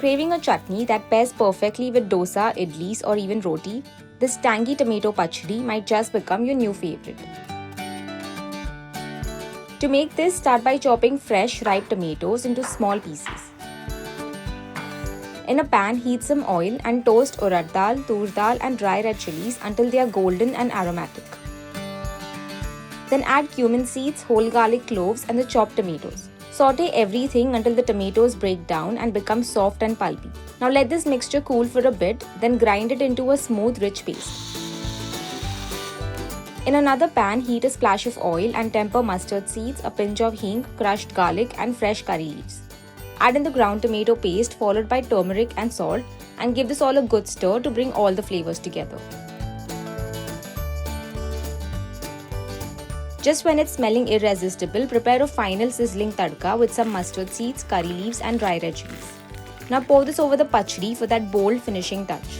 Craving a chutney that pairs perfectly with dosa, idlis, or even roti? This tangy tomato pachadi might just become your new favorite. To make this, start by chopping fresh, ripe tomatoes into small pieces. In a pan, heat some oil and toast urad dal, toor dal, and dry red chillies until they are golden and aromatic. Then add cumin seeds, whole garlic cloves, and the chopped tomatoes. Saute everything until the tomatoes break down and become soft and pulpy. Now let this mixture cool for a bit, then grind it into a smooth, rich paste. In another pan, heat a splash of oil and temper mustard seeds, a pinch of hing, crushed garlic, and fresh curry leaves. Add in the ground tomato paste followed by turmeric and salt, and give this all a good stir to bring all the flavors together. Just when it's smelling irresistible, prepare a final sizzling tadka with some mustard seeds, curry leaves, and dry red chilies. Now pour this over the pachadi for that bold finishing touch.